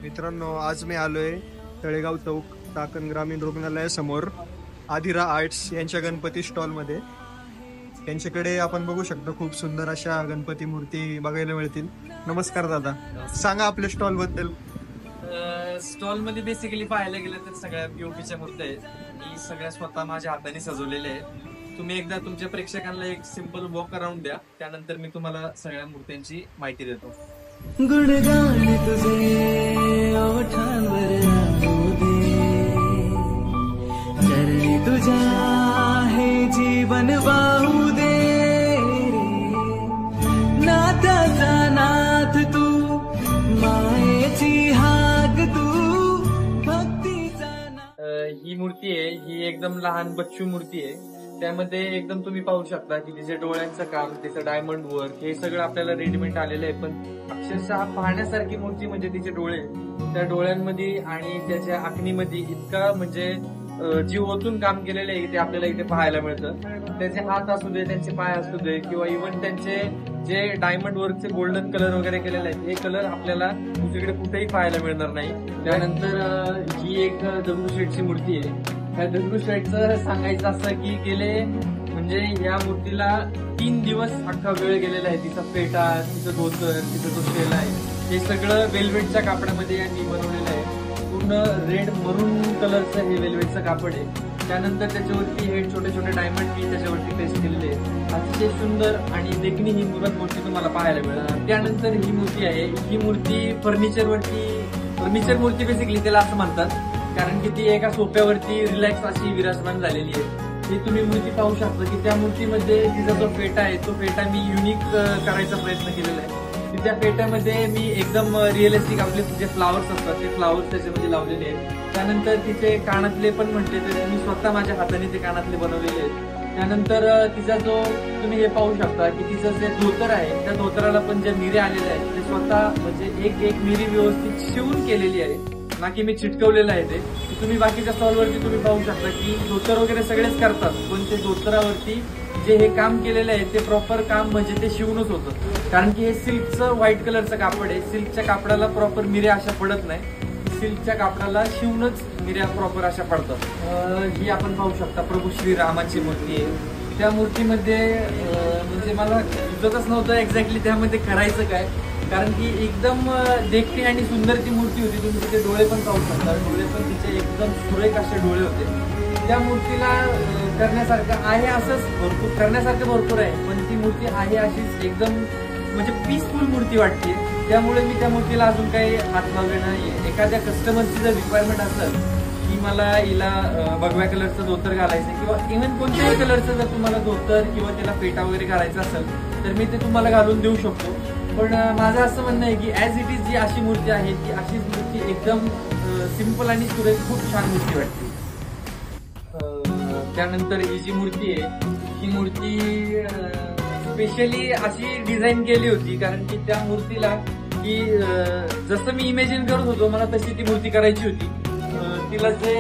मित्रांनो, आज मी आलोय तळेगाव चौक टाकण ग्रामीण रुग्णालयासमोर आदिरा आर्ट्स यांच्या गणपती स्टॉल मध्ये. त्यांच्याकडे आपण बघू शकतो खूप सुंदर अशा गणपती मूर्ती बघायला मिळतील. नमस्कार दादा, सांगा आपल्या स्टॉल बद्दल. स्टॉल मध्ये बेसिकली पाहायला गेलं तर सगळ्या पीओपीच्या मूर्त्या आहेत. मी सगळ्या स्वतः माझ्या हाताने सजवलेल्या आहेत. तुम्ही एकदा तुमच्या प्रेक्षकांना एक सिंपल वॉक अराउंड द्या, त्यानंतर मी तुम्हाला सगळ्या मूर्त्यांची माहिती देतो. गुणगान तुझे ओठांवर राहू दे, चरणी तुझ्या हे जीवन वाहू दे रे. नात्याचा नाथ तू, मायेची हाक तू, भक्तीचा ही मूर्ती आहे, ही एकदम लहान बच्चू मूर्ती आहे. त्यामध्ये एकदम तुम्ही पाहू शकता की तिचे डोळ्यांचं काम, तिचं डायमंड वर्क हे सगळं आपल्याला रेडीमेड आलेलं आहे. पण अक्षरशः पाहण्यासारखी मूर्ती म्हणजे तिचे डोळे, त्या डोळ्यांमध्ये आणि त्याच्या आखणीमध्ये इतका म्हणजे जीव ओतून काम केलेलं आहे ते आपल्याला इथे पाहायला मिळतं. त्याचे हात असू दे, त्यांचे पाय असू दे, किंवा इव्हन त्यांचे जे डायमंड वर्कचे गोल्डन कलर वगैरे केलेले आहेत, हे कलर आपल्याला दुसरीकडे कुठेही पाहायला मिळणार नाही. त्यानंतर ही एक दगडूशेठची मूर्ती आहे. त्या दगडूशेठचं सांगायचं असं की गेले म्हणजे या मूर्तीला 3 दिवस अख्खा वेळ गेलेला आहे. तिचा पेटा, तिचं धोतर, तिचं तो शेला आहे, हे सगळं वेल्वेटच्या कापडामध्ये यांनी बनवलेलं आहे. पूर्ण रेड मरून कलरचं हे वेल्वेटचं कापड आहे. त्यानंतर त्याच्यावरती हे छोटे छोटे डायमंड मी त्याच्यावरती पेस्ट केलेले आहेत. अतिशय सुंदर आणि देखणी ही मूर्ती तुम्हाला पाहायला मिळेल. त्यानंतर ही मूर्ती आहे, ही मूर्ती फर्निचर मूर्ती बेसिकली त्याला असं म्हणतात, कारण की ती एका सोप्यावरती रिलॅक्स अशी विराजमान झालेली आहे. ही तुम्ही मूर्ती पाहू शकता की त्या मूर्तीमध्ये तिचा जो फेटा आहे तो फेटा मी युनिक करायचा प्रयत्न केलेला आहे. त्या फेट्यामध्ये मी एकदम रिअलिस्टिक आपले जे फ्लावर्स असतात ते फ्लावर्स त्याच्यामध्ये लावलेले आहेत. त्यानंतर तिचे कानातले पण म्हटले तर मी स्वतः माझ्या हाताने ते कानातले बनवलेले आहेत. त्यानंतर तिचा जो तुम्ही हे पाहू शकता की तिचं जे धोतर आहे त्या धोतराला पण जे मिरे आलेले आहेत ते स्वतः म्हणजे एक एक मिरी व्यवस्थित शिवून केलेली आहे, ना की मी चिटकवलेलं आहे. ते तुम्ही बाकीच्या स्टॉलवरती तुम्ही पाहू शकता की धोतर वगैरे सगळेच करतात, पण ते धोतरावरती जे हे काम केलेलं आहे ते प्रॉपर काम म्हणजे ते शिवूनच होतं. कारण की हे सिल्कचं व्हाईट कलरचं कापड आहे. सिल्कच्या कापडाला प्रॉपर मिऱ्या अशा पडत नाही, सिल्कच्या कापडाला शिवूनच मिऱ्या प्रॉपर अशा पडतात. ही आपण पाहू शकता प्रभू श्रीरामाची मूर्ती आहे. त्या मूर्तीमध्ये म्हणजे मला सुचतच नव्हतं एक्झॅक्टली त्यामध्ये करायचं काय, कारण की एकदम देखणी आणि सुंदर ती मूर्ती होती. तुम्ही तिचे डोळे पण पाहू शकता, डोळे पण तिचे एकदम सुरेख असे डोळे होते. त्या मूर्तीला करण्यासारखं आहे असंच भरपूर आहे, पण ती मूर्ती आहे अशीच एकदम म्हणजे पीसफुल मूर्ती वाटते. त्यामुळे मी त्या मूर्तीला अजून काही हात लावले नाही. एखाद्या कस्टमरची जर रिक्वायरमेंट असेल की मला हिला भगव्या कलरचं धोतर घालायचं किंवा इव्हन कोणत्याही कलरचं जर तुम्हाला धोतर किंवा तिला फेटा वगैरे घालायचा असेल तर मी ते तुम्हाला घालून देऊ शकतो. पण माझं असं म्हणणं आहे की ऍज इट इज जी अशी मूर्ती आहे ती अशीच मूर्ती एकदम सिंपल आणि सुरेख खूप छान मूर्ती वाटते. त्यानंतर ही जी मूर्ती आहे ही मूर्ती स्पेशली अशी डिझाईन केली होती, कारण की त्या मूर्तीला की जसं मी इमॅजिन करत होतो मला तशी ती मूर्ती करायची होती. तिला जे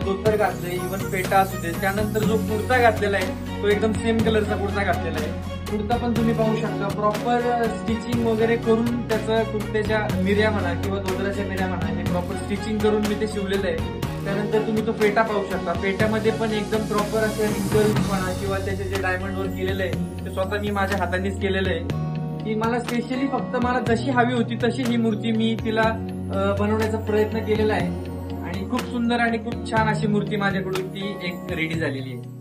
धोतर घातलंय, इव्हन पेटा असू दे, त्यानंतर जो कुर्ता घातलेला आहे तो एकदम सेम कलरचा कुर्ता घातलेला आहे. कुर्ता पण तुम्ही पाहू शकता प्रॉपर स्टिचिंग वगैरे करून त्याचं कुर्त्याच्या मिऱ्या म्हणा किंवा धोतराच्या मिऱ्या म्हणा हे प्रॉपर स्टिचिंग करून मी ते शिवलेलं आहे. त्यानंतर तुम्ही तो पेटा पाहू शकता, पेट्यामध्ये पण एकदम प्रॉपर असे रिंकल्स म्हणा किंवा त्याचे जे डायमंड वर्क केलेलं आहे ते स्वतः मी माझ्या हातानेच केलेलं आहे. की मला स्पेशली फक्त मला जशी हवी होती तशी ही मूर्ती मी तिला बनवण्याचा प्रयत्न केलेला आहे आणि खूप सुंदर आणि खूप छान अशी मूर्ती माझ्याकडून ती एक रेडी झालेली आहे.